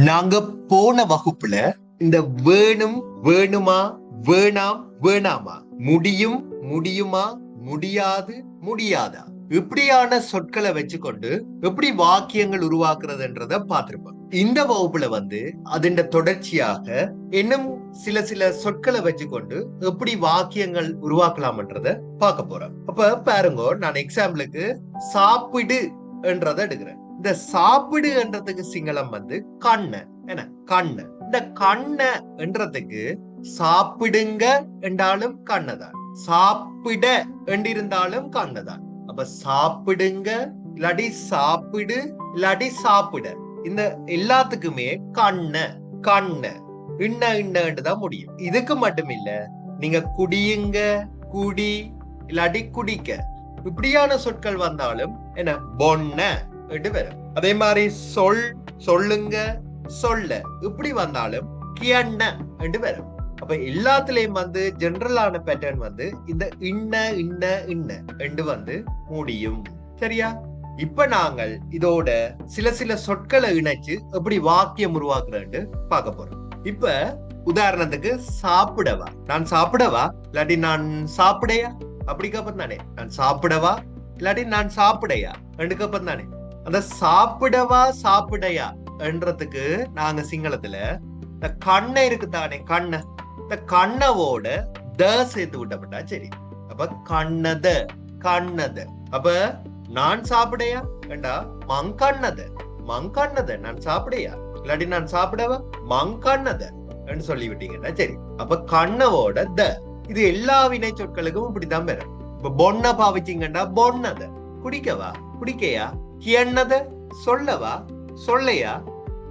நாங்க போன வகுப்புல இந்த வேணும் வேணுமா வேணாம் வேணாமா முடியும் முடியுமா முடியாது முடியாதா இப்படியான சொற்களை வச்சுக்கொண்டு எப்படி வாக்கியங்கள் உருவாக்குறதுன்றத பார்த்திருப்போம். இந்த வகுப்புல அதன் தொடர்ச்சியாக இன்னும் சில சில சொற்களை வச்சுக்கொண்டு எப்படி வாக்கியங்கள் உருவாக்கலாம்ன்றத பார்க்க போறோம். அப்ப பாருங்க, நான் எக்ஸாம்பிளுக்கு சாப்பிடு என்றதை எடுக்கிறேன். இந்த சாப்பிடு என்றதுக்கு சிங்களம் கண்ண என்ன கண்ண. இந்த கண்ண என்றதுக்கு சாப்பிடுங்க என்றாலும் கண்ணதான், சாப்பிட என்றிருந்தாலும் கண்ணதான். அப்ப சாப்பிடுங்க இல்லாடி சாப்பிடு இல்லாடி சாப்பிட, இந்த எல்லாத்துக்குமே கண்ண கண்ண இன்ன இன்னதான் முடியும். இதுக்கு மட்டும் இல்ல, நீங்க குடியுங்க குடி இல்லாட்டி குடிக்க இப்படியான சொற்கள் வந்தாலும் என்ன பொன்ன என்று வரும். அதே மாதிரி சொல் சொல்லுங்க சொல்ல இப்படி வந்தாலும் கியண்ண என்று வரும். அப்ப எல்லாத்துலயும் ஜெனரலான பேட்டர்ன் இந்த இன்ன இன்ன இன்ன என்று முடியும். சரியா? இப்ப நாங்கள் இதோட சில சில சொற்களை இணைச்சு எப்படி வாக்கியம் உருவாக்குறேன்னு பார்க்க போறோம். இப்ப உதாரணத்துக்கு சாப்பிடவா, நான் சாப்பிடவா இல்லாட்டி நான் சாப்பிடையா அப்படி கப்பம் தானே. நான் சாப்பிடவா இல்லாட்டி நான் சாப்பிடையா ரெண்டு கப்பம் தானே. அந்த சாப்பிடவா சாப்பிடையா என்றதுக்கு நாங்க சிங்களத்துல இந்த கண்ணை இருக்கு தானே, கண்ண, இந்த கண்ணவோட த சேர்த்து விட்டப்பட்டா சரி. அப்ப கண்ணத கண்ணத. அப்ப நான் சாப்பிடையா வேண்டா மங்கண்ணத மங்கண்ணத, நான் சாப்பிடையா இல்லாட்டி நான் சாப்பிடவா மங்கண்ணத என்று சொல்லி விட்டீங்கன்னா சரி. அப்ப கண்ணவோட த, இது எல்லா வினை சொற்களுக்கும் இப்படிதான் வரும். இப்ப பொன்ன பாவிச்சிங்கன்னா பொன்னத, குடிக்கவா குடிக்கையா, கியண்ணத சொல்லவா சொல்லையா,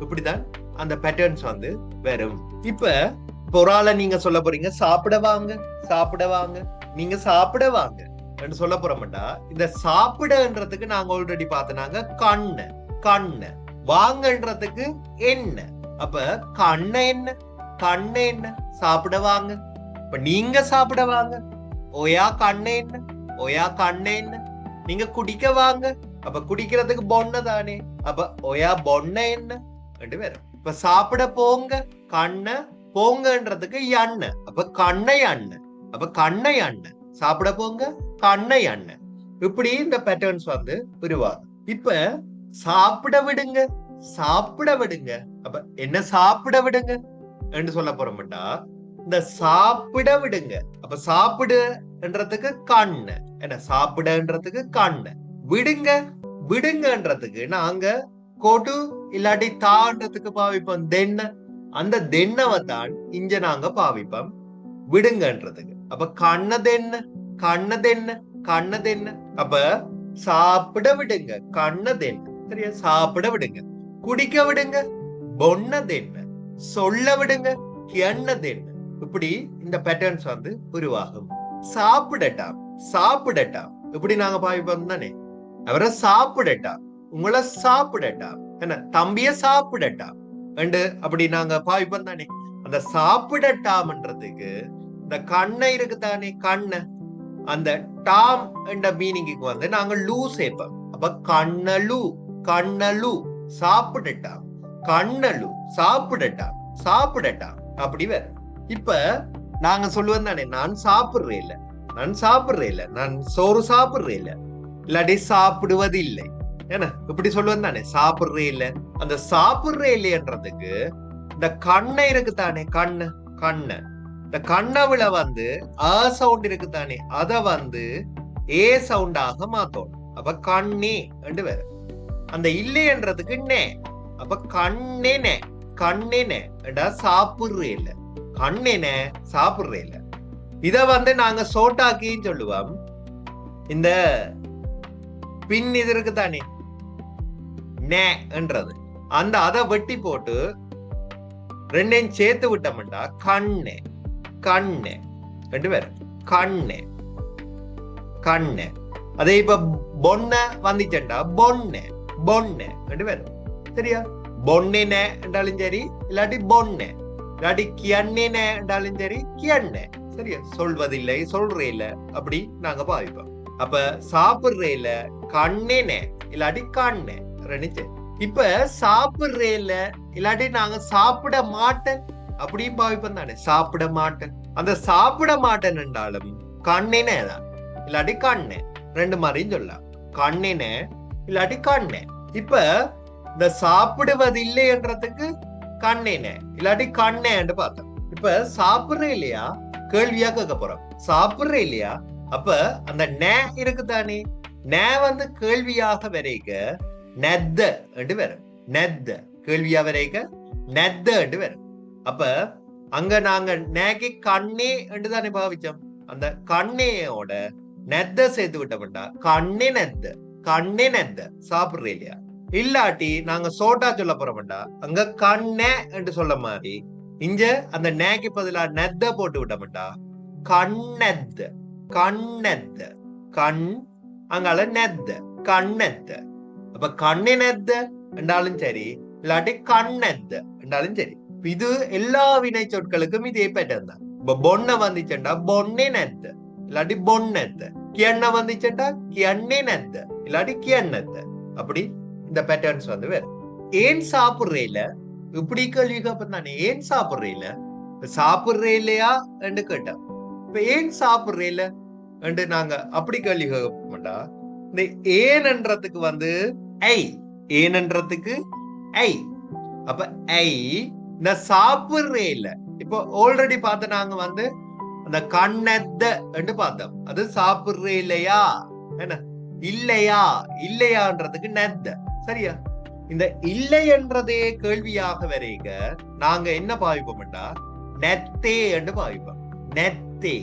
இப்படிதான் அந்த பேட்டர்ன்ஸ் வரும். இப்ப ஒரு ஆளை நீங்க சொல்ல போறீங்க சாப்பிட வாங்க சாப்பிட வாங்க, நீங்க சாப்பிட வாங்க என்று சொல்ல போறோம்டா, இந்த சாப்பிடன்றதுக்கு நாங்க ஆல்ரெடி பார்த்தனாங்க கண்ண கண்ண, வாங்கன்றதுக்கு என்ன. அப்ப கண்ண என்ன கண்ண என்ன, சாப்பிட வாங்க. இப்ப நீங்க சாப்பிட வாங்க, ஒயா கண்ண என்ன ஒயா கண்ண என்ன. நீங்க குடிக்க வாங்க, அப்ப குடிக்கிறதுக்கு பொண்ண தானே. அப்ப ஒயா பொண்ண என்ன ரெண்டு பேரும். இப்ப சாப்பிட போங்க கண்ண, போங்கன்றதுக்கு எண்ண, அப்ப கண்ணை அண்ண, அப்ப கண்ணை அண்ண. சாப்பிட போங்க கண்ணை அண்ண. இப்படி இந்த பேட்டர்ன்ஸ் உருவாகும். இப்ப சாப்பிட விடுங்க சாப்பிட விடுங்க, அப்ப என்ன சாப்பிட விடுங்க என்று சொல்ல போறோம்டா, இந்த சாப்பிட விடுங்க. அப்ப சாப்பிடுன்றதுக்கு கண்ண என்ன, சாப்பிடன்றதுக்கு கண்ண. விடுங்க விடுங்கன்றதுக்கு நாங்க கொடு இல்லாட்டி தான்றதுக்கு பாவிப்போம் தென்ன, அந்த தென்னவத்தான் இங்க நாங்க பாவிப்போம் விடுங்கன்றதுக்கு. அப்ப கண்ணதென்ன கண்ணதென்ன கண்ணதென்ன. அப்ப சாப்பிட விடுங்க கண்ணதென்ன, சரியா? சாப்பிட விடுங்க. குடிக்க விடுங்க பொன்னதென்ன, சொல்ல விடுங்க கியண்ணதென்ன. இப்படி இந்த பேட்டர்ன்ஸ் உருவாகும். சாப்பிடட்டாம் சாப்பிடட்டாம் இப்படி நாங்க பாவிப்போம் தானே. அவரை சாப்பிடட்டாம், உங்களை சாப்பிடட்டாம் என்ன, தம்பிய சாப்பிடட்டாம் என்று அப்படி நாங்க பாவிப்போம் தானே. அந்த சாப்பிடட்டாம்ன்றதுக்கு இந்த கண்ணை இருக்கு தானே கண்ண, அந்த டாம் என்ற மீனிங்க்கு நாங்க லூ சேர்ப்போம். அப்ப கண்ணலு கண்ணலு சாப்பிடட்டாம், கண்ணலு சாப்பிடட்டாம் சாப்பிடட்டாம் அப்படி வேற. இப்ப நாங்க சொல்லுவோம் தானே, நான் சாப்பிடுறேன் இல்ல நான் சாப்பிடுறேன் இல்ல, நான் சோறு சாப்பிடுறேன் இல்ல இல்லாட்டி சாப்பிடுவது இல்லை என்ன, இப்படி சொல்லுவேன் தானே. சாப்பிடுறே இல்ல, அந்த சாப்பிடுறே இல்லையன்றதுக்கு இந்த கண்ணை இருக்கு தானே கண்ணு கண்ண, இந்த கண்ணவில அ சவுண்ட் இருக்கு தானே, அத ஏ சவுண்டாக மாத்தோம். அப்ப கண்ணே என்று வேற. அந்த இல்லையன்றதுக்கு நே, அப்ப கண்ணே கண்ணே சாப்பிடுறே இல்ல, கண்ணே சாப்பிடுறே இல்ல. இத நாங்க சோட்டாக்கின்னு சொல்லுவோம். இந்த பின் இது இருக்கு தானே நேன்றது, அந்த அதை வெட்டி போட்டு ரெண்டையும் சேர்த்து விட்டோம்டா கண்ணே கண்ணே ரெண்டு பேர் கண்ணே கண்ணே. அதே இப்ப பொன்ன வந்துச்சேன்டா பொன்னே பொன்னே ரெண்டு பேர், சரியா? பொன்னே என்றாலும் சரி இல்லாட்டி பொன்னே இல்லாட்டி கியண்ணே என்றாலும் சரி கியண்ணே, சரியா? சொல்வதில்லை சொல்றே இல்ல அப்படி நாங்க பாவிப்போம். அப்ப சாப்பிடுறேல கண்ணே இல்லாட்டி கண்ணே ரெண்டு. இப்ப சாப்பிடுறேல இல்லாட்டி நாங்க சாப்பிட மாட்டேன் அப்படியும் பாவிப்போம் தானே. சாப்பிட மாட்டேன், அந்த சாப்பிட மாட்டேன் என்றாலும் கண்ணினே தான் இல்லாட்டி கண்ணே, ரெண்டு மாதிரியும் சொல்லலாம். கண்ணினே இல்லாட்டி கண்ணே. இப்ப இந்த சாப்பிடுவது இல்லை என்றதுக்கு கண்ணினே இல்லாட்டி கண்ணேன்னு பார்த்தோம். இப்ப சாப்பிடுறே இல்லையா கேள்வியா கேட்க போறோம். சாப்பிடுறே இல்லையா, அப்ப அந்த நே இருக்குதானே, நே வந்து கேள்வியாக வரைக்க நெத்த என்று வரும். நெத்த கேள்வியா வரைக்க நெத்த என்று வரும். அப்ப அங்க நாங்க நேக்கு கண்ணே என்று தானே பாவிச்சோம். அந்த கண்ணேயோட நெத்த சேர்த்து விட்டோம்டா கண்ணே நெத்த, கண்ணே நெத்த சாப்பிடுறே இல்லையா. இல்லாட்டி நாங்க சோட்டா சொல்ல போறோம்டா அங்க கண்ணே என்று சொல்ல மாதிரி இங்க அந்த நேக்கு பதிலா நெத்த போட்டு விட்டோம்டா கண்ணெத்த, கண்ணெத்த, கண் அங்கால நெத்த, கண்ணெத்த. அப்ப கண்ணே நெத்த என்றாலும் சரி இல்லாட்டி கண்ணெத்த என்றாலும் சரி. இது எல்லா வினை சொற்களுக்கும் இதே பேட்டர்ன் தான். இப்ப பொண்ண வந்துச்சுண்டா பொண்ணே நெத்த இல்லாட்டி பொண்ணெத்த, கியண்ண வந்துச்சுண்டா கியண்ணே நெத்த இல்லாட்டி கியண்ணெத்த. அப்படி இந்த பேட்டர்ன்ஸ் வந்து வேற. ஏன் சாப்பிடுறேல இப்படி கேள்வி கேட்பேன் தானே. ஏன் சாப்பிடுறேல, சாப்பிடுறே இல்லையா என்று கேட்டேன். இப்ப ஏன் சாப்பிடுறேல என்று நாங்க அப்படி கேள்வி கேட்போம்டா இந்த ஏன்ன்றதுக்கு வந்து ஐ, ஏன்ன்றதுக்கு ஐ. அப்ப ஐ இந்த சாப்பிடுறே இல்ல. இப்போ ஆல்ரெடி பார்த்த நாங்க வந்து அந்த கண்ணெத்த என்று பார்த்தோம். அது சாப்பிடுறே இல்லையா என்ன, இல்லையா, இல்லையான்றதுக்கு நெத்த, சரியா. இந்த இல்லை என்றதே கேள்வியாக வரைக நாங்க என்ன பாவிப்போம்டா நெத்தே என்று பாவிப்போம். நெத்தே,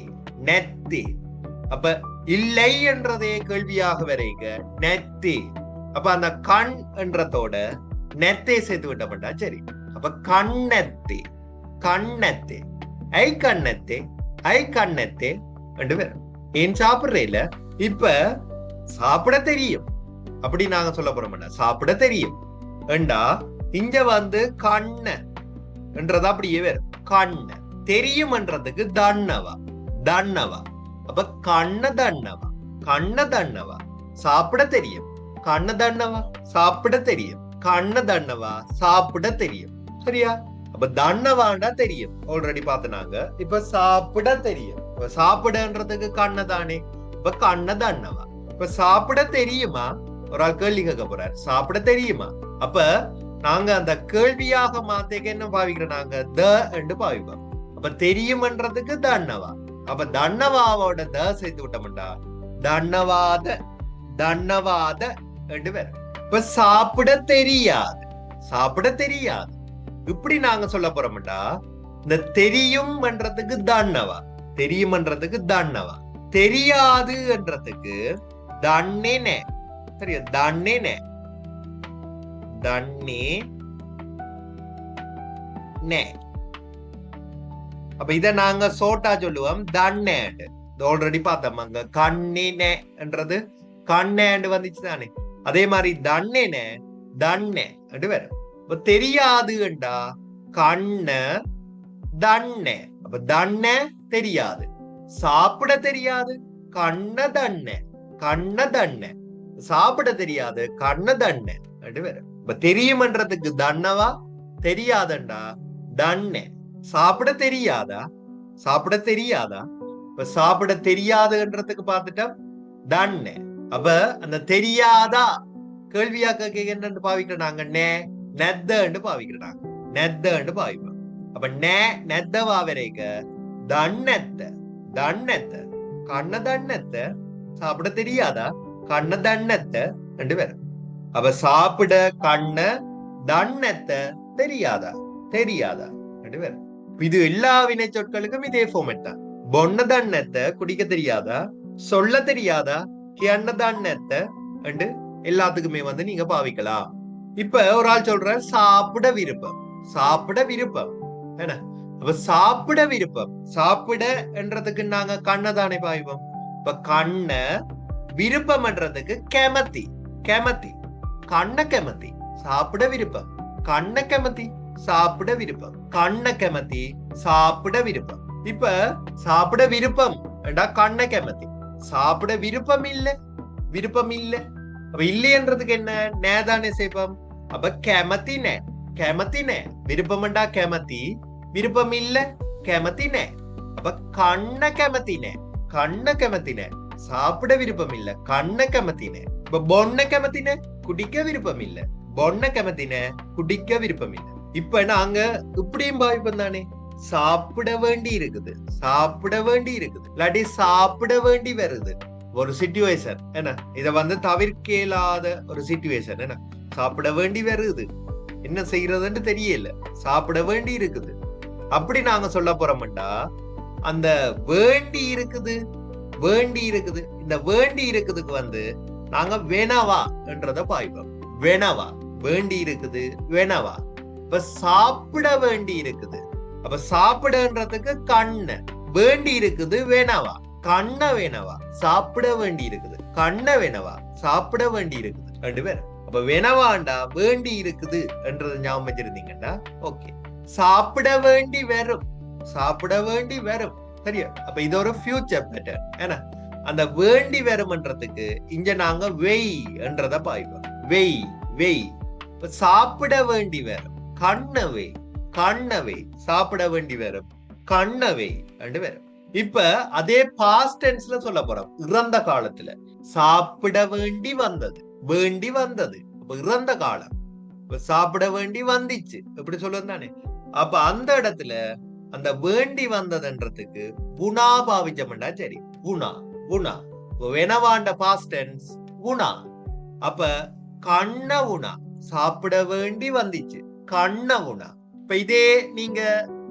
நெத்தே. அப்ப இல்லை என்றதே கேள்வியாக வரைக நெத்தே. அப்ப அந்த கண் என்றதோட நெத்தே சேர்த்து விட்டோம்டா சரி. அப்ப கண்ணெத்தே, கண்ணெத்தே, ஐ கண்ணெத்தே, ஐ கண்ணெத்தே ரெண்டு பேரும். ஏன் சாப்பிடுறேல, இப்ப சாப்பிட தெரியும் அப்படி நாங்க சொல்ல போறோம்டா சாப்பிட தெரியும் ஏண்டா இங்க வந்து கண்ண என்றதா அப்படியே வரும். கண்ண தெரியும்ன்றதுக்கு தன்னவா, தன்னவா. அப்ப கண்ண தன்னவா, கண்ண தன்னவா. சாப்பிட தெரியும், கண்ண தன்னவா, சாப்பிட தெரியும், கண்ண தன்னவா, சாப்பிட தெரியும், சரியா. அப்ப தன்னவாண்டா தெரியும் ஆல்ரெடி பார்த்தனாங்க. இப்ப சாப்பிட தெரியும், சாப்பிடன்றதுக்கு கண்ண தானே. இப்ப கண்ண தன்னவா. இப்ப சாப்பிட தெரியுமா, ஒரு ஆள் கேள்வி கேட்க போறாரு, சாப்பிட தெரியுமா. அப்ப நாங்க அந்த கேள்வியாக மாத்தேக்க என்ன பாவிக்கிறோம், நாங்க த என்று பாவிப்போம். அப்ப தெரியும்ன்றதுக்கு தன்னவா. அப்ப தன்னவாவோட த சேர்த்து விட்டோம்டா தன்னவாத, தன்னவாத என்று வேற. இப்ப சாப்பிட தெரியாது, சாப்பிட தெரியாது இப்படி நாங்க சொல்ல போறோம்டா இந்த தெரியும்ன்றதுக்கு தன்னவா, தெரியும்ன்றதுக்கு தன்னவா. தெரியாது என்றதுக்கு தன்னே, சரியா, தன்னே, தன்னே நே. அப்ப இத நாங்க சோட்டா சொல்லுவோம் தன்னேண்டு. ஆல்ரெடி பார்த்தோம் அங்க கண்ணினே என்றது கண்ணேண்டு வந்துச்சு தானே. அதே மாதிரி தன்னே, தன்னே என்று வேற. அப்ப தெரியாதுண்டா கண்ண தன்னே. அப்ப தன்னே தெரியாது, சாப்பிட தெரியாது கண்ண தன்னே, கண்ண தன்னே. சாப்பிட தெரியாது கண்ண தன்னே என்று வேற. இப்ப தெரியும்ன்றதுக்கு தன்னவா, தெரியாதண்டா தன்னே. சாப்பிட தெரியாதா, சாப்பிட தெரியாதா. இப்ப சாப்பிட தெரியாதுன்றதுக்கு பார்த்துட்டா தன்னே. அப்ப அந்த தெரியாதா கேள்வியா கேட்க பாவிக்கிறோம் நாங்க நே நெத்தன்னு பாவிக்கிறாங்க, நெத்தன்னு பாவிப்போம். அப்ப நே நெத்தவா வரைக்க தன்னெத்த, தன்னெத்த, கண்ண தன்னெத்த. சாப்பிட தெரியாதா கண்ண தன்னெத்த ரெண்டு பேரும். அப்ப சாப்பிட கண்ண தன்னெத்த தெரியாதா, தெரியாதா ரெண்டு பேரும். இது எல்லா வினை சொற்களுக்கும் இதே ஃபார்மேட் தான். பொண்ண தன்னெத்த குடிக்க தெரியாதா, சொல்ல தெரியாதா, கிண்ண தன்னெத்த ரெண்டு எல்லாத்துக்குமே வந்து நீங்க பாவிக்கலாம். இப்ப ஒரு ஆள் சொல்ற சாப்பிட விருப்பம், சாப்பிட விருப்பம் என்ன. அப்ப சாப்பிட விருப்பம், சாப்பிட என்றதுக்கு நாங்க கண்ண தானே பாவிப்போம். இப்ப கண்ண விருப்பம்ன்றதுக்கு கெமத்தி, கெமத்தி, கண்ண கெமத்தி. சாப்பிட விருப்பம் கண்ண கெமத்தி, சாப்பிட விருப்பம் கண்ண கெமத்தி, சாப்பிட விருப்பம். இப்ப சாப்பிட விருப்பம் என்றா கண்ண கெமத்தி, சாப்பிட விருப்பம் இல்ல, விருப்பம் இல்ல. அப்ப இல்லைன்றதுக்கு என்ன நேதானே சேர்ப்போம், அப்ப கெமத்தின கெமத்தின விருப்பம்டா கெமத்தி விருப்பம் இல்ல கெமத்தின அப்ப கண்ண கெமத்தின கண்ண கெமத்தின சாப்பிட விருப்பம் இல்ல கண்ண கெமத்தின இப்ப பொண்ண கெமத்தின குடிக்க விருப்பம் இல்ல பொண்ண கெமத்தின குடிக்க விருப்பம் இல்ல இப்ப நாங்க இப்படியும் பாவிப்போம் தானே சாப்பிட வேண்டி இருக்குது சாப்பிட வேண்டி இருக்குது இல்லாட்டி சாப்பிட வேண்டி வருது ஒரு சிச்சுவேஷன் என்ன இத வந்து தவிர்க்க இயலாத ஒரு சிச்சுவேஷன் என்ன சாப்பிட வேண்டி வருது என்ன செய்யறதுன்னு தெரியல சாப்பிட வேண்டி இருக்குது அப்படி நாங்க சொல்ல போறோம்டா அந்த வேண்டி இருக்குது வேண்டி இருக்குது இந்த வேண்டி இருக்குதுக்கு வந்து நாங்க வேணாவா என்றத பாய்ப்போம் வேணாவா வேண்டி இருக்குது வேணாவா இப்ப சாப்பிட வேண்டி இருக்குது அப்ப சாப்பிடன்றதுக்கு கண்ணு வேண்டி இருக்குது வேணாவா கண்ண வேணவா சாப்பிட வேண்டி இருக்குது கண்ண வேணவா சாப்பிட வேண்டி இருக்குது ரெண்டு பேர் அப்ப வேணவாண்டா வேண்டி இருக்குது என்றது ஞாபகம் வச்சிருந்தீங்கன்னா ஓகே சாப்பிட வேண்டி வரும் சாப்பிட வேண்டி வரும் சரியா அப்ப இது ஒரு ஃபியூச்சர் பேட்டர்ன் ஏன்னா அந்த வேண்டி வரும்ன்றதுக்கு இங்க நாங்க வெய் என்றத பாய்ப்போம் வெய் வெய் சாப்பிட வேண்டி வரும் கண்ணவை கண்ணவை சாப்பிட வேண்டி வரும் கண்ணவை ரெண்டு பேரும் இப்ப அதே பாஸ்ட் டென்ஸ்ல சொல்ல போறோம் இறந்த காலத்துல சாப்பிட வேண்டி வந்தது வேண்டி வந்தது அப்ப இறந்த காலம் இப்ப சாப்பிட வேண்டி வந்துச்சு எப்படி சொல்லுவது தானே அப்ப அந்த இடத்துல அந்த வேண்டி வந்ததுன்றதுக்கு குணா பாவிச்சோம்னா சரி குணா குணா வெனவாண்ட பாஸ்ட் டென்ஸ் குணா அப்ப கண்ண உணா சாப்பிட வேண்டி வந்துச்சு கண்ண உணா இப்ப இதே நீங்க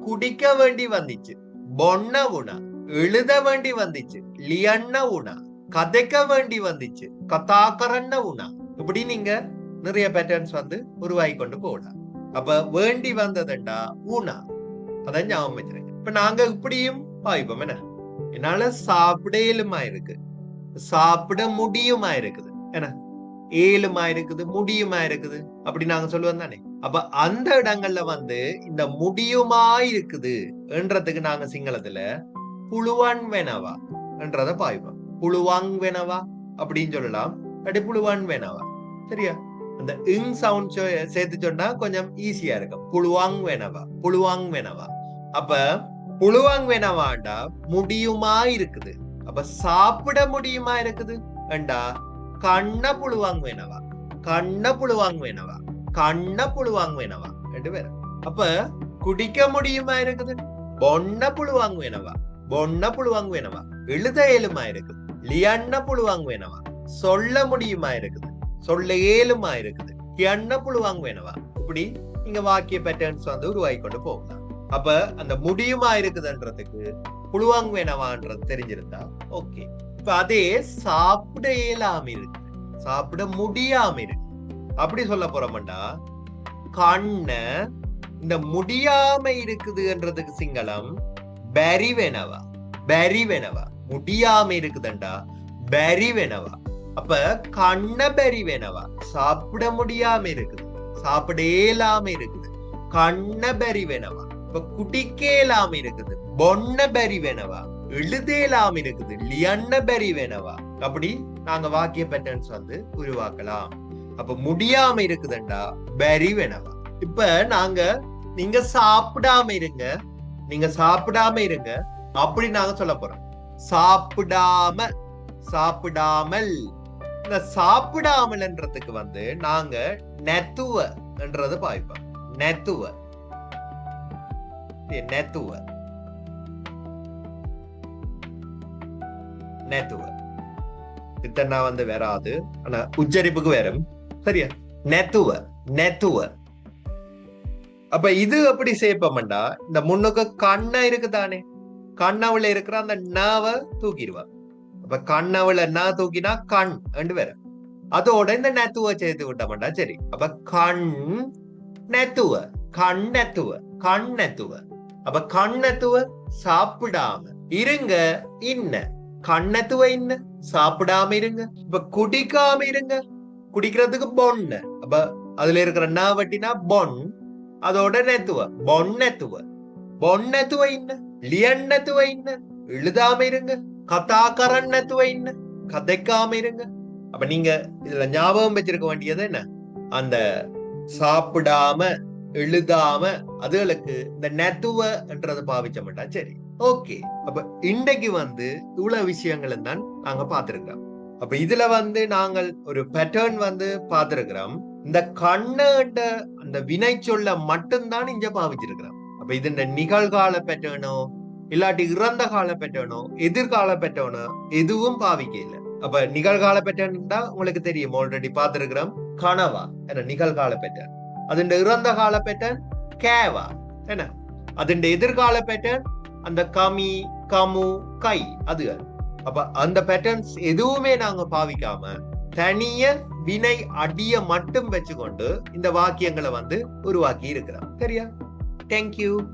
குடிக்க வேண்டி வந்துச்சு பொன்ன உணா எழுத வேண்டி வந்துச்சு லியண்ண உணா கதைக்க வேண்டி வந்துச்சு கதாக்கரண்ண உணா இப்படி நீங்க நிறைய பேட்டர்ன்ஸ் வந்து உருவாகி கொண்டு போகலாம் அப்ப வேண்டி வந்ததுண்டா உணா அதான் ஞாபகம் வச்சிருங்க இப்ப நாங்க இப்படியும் பாய்ப்போம் என்ன என்னால சாப்பிட இயலுமா இருக்கு சாப்பிட முடியுமா இருக்குது என்ன ஏழுமா இருக்குது முடியுமா இருக்குது அப்படி நாங்க சொல்லுவோம் தானே அப்ப அந்த இடங்கள்ல வந்து இந்த முடியுமா இருக்குது என்றதுக்கு நாங்க சிங்களத்துல புழுவான் வேணவா என்றத பாய்ப்போம் புழுவாங் வேணவா அப்படின்னு சொல்லலாம் அப்படி புழுவான் வேணவா சரியா அந்த இங் சவுண்ட் சேர்த்து சொன்னா கொஞ்சம் ஈஸியா இருக்கும் புழுவாங் வேணவா புழுவாங் வேணவா அப்ப புழுவாங் வேணவாண்டா முடியுமா இருக்குது அப்ப சாப்பிட முடியுமா இருக்குது ஏண்டா கண்ண புழுவாங் வேணவா கண்ண புழுவாங் வேணவா கண்ண புழுவாங் வேணவா ரெண்டு பேரும் அப்ப குடிக்க முடியுமா இருக்குது பொன்ன புழுவாங் வேணவா பொன்ன புழுவாங் வேணவா எழுத இயலுமா இருக்குது லியண்ண புழுவாங் வேணவா சொல்ல முடியுமா இருக்குது சொல்ல இயலுமா இருக்குது எண்ண புழுவாங் வேணவா இப்படி நீங்க வாக்கிய பேட்டர்ன்ஸ் வந்து உருவாக்கி கொண்டு போகலாம் அப்ப அந்த முடியுமா இருக்குதுன்றதுக்கு புழுவாங் வேணவான்றது தெரிஞ்சிருந்தா ஓகே இப்ப அதே சாப்பிட இயலாம இருக்கு சாப்பிட முடியாம இருக்கு அப்படி சொல்ல போறோம்டா கண்ண இந்த முடியாம இருக்குதுன்றதுக்கு சிங்களம் பெரி வேணவா பெரி வேணவா முடியாம இருக்குதுண்டா பெரி வேணவா அப்ப கண்ண பெரி வேணவா சாப்பிட முடியாம இருக்குது சாப்பிட இயலாம இருக்குது கண்ண பெரி வேணவா இப்ப குடிக்க இயலாம இருக்குது பொன்ன பெரி வேணவா எழுதேலாம் இருக்குது லியண்ண பெரி வேணவா அப்படி நாங்க வாக்கிய பேட்டர்ன்ஸ் வந்து உருவாக்கலாம் அப்ப முடியாம இருக்குதுண்டா பெரி வேணவா இப்ப நாங்க நீங்க சாப்பிடாம இருங்க நீங்க சாப்பிடாம இருங்க அப்படி நாங்க சொல்ல போறோம் சாப்பிடாம சாப்பிடாமல் இந்த சாப்பிடாமல்ன்றதுக்கு வந்து நாங்க நெத்துவ என்றது பாய்ப்போம் நெத்துவ நெத்துவ நெத்துவ இத்தனை வந்து வராது ஆனா உச்சரிப்புக்கு வரும் சரியா நெத்துவ நெத்துவ அப்ப இது எப்படி சேர்ப்போம்டா இந்த முன்னுக்கு கண்ண இருக்குதானே கண்ணவுல இருக்கிற அந்த நாவ தூக்கிடுவா அப்ப கண்ணவுல நா தூக்கினா கண் ரெண்டு பேரும் அதோட இந்த நெத்துவ சேர்த்து விட்டோம்டா சரி அப்ப கண் நெத்துவ கண் நெத்துவ கண் நெத்துவ அப்ப கண் நெத்துவ சாப்பிடாம இருங்க இன்ன கண்ணத்துவ இன்ன சாப்பிடாம இருங்க இப்ப குடிக்காம இருங்க குடிக்கிறதுக்கு பொண்ணு அப்ப அதுல இருக்கிற நா வட்டினா பொன் அதோட நெத்துவ பொன்னெத்துவ பொன்னெத்துவ இன்ன லியண்ணத்துவ இன்ன எழுதாம இருங்க கதாகரண்ணத்துவ இன்ன கதைக்காம இருங்க அப்ப நீங்க இதுல ஞாபகம் வச்சிருக்க வேண்டியது என்ன அந்த சாப்பிடாம எழுதாம அதுகளுக்கு இந்த நெத்துவன்றத பாவிச்ச மாட்டா. சரி, ஓகே. அப்ப இன்றைக்கு இவ்வளவு விஷயங்களும் தான் நாங்க பார்த்திருக்கிறோம். அப்ப இதுல நாங்கள் ஒரு பேட்டர்ன் பார்த்திருக்கிறோம். இந்த கண்ணுன்ற அந்த வினை சொல்ல மட்டும்தான் இங்க பாவிச்சிருக்கிறோம். அப்ப இது இந்த நிகழ்கால பேட்டர்னோ இல்லாட்டி இறந்த கால பேட்டர்னோ எதிர்கால பேட்டர்னோ எதுவும் பாவிக்க இல்லை. அப்ப நிகழ்கால பேட்டர்ன் தான் உங்களுக்கு தெரியும், ஆல்ரெடி பார்த்திருக்கிறோம். கனவா என்ன நிகழ்கால பேட்டர்ன். அதுண்ட இறந்த கால பேட்டர்ன் கேவா என்ன. அதுண்ட எதிர்கால பேட்டர்ன் அந்த கமி கமு கை அது. அப்ப அந்த பேட்டர்ன்ஸ் எதுவுமே நாங்க பாவிக்காம தனிய வினை அடிய மட்டும் வச்சுக்கொண்டு இந்த வாக்கியங்களை உருவாக்கி இருக்கிறோம். சரியா? தேங்க்யூ.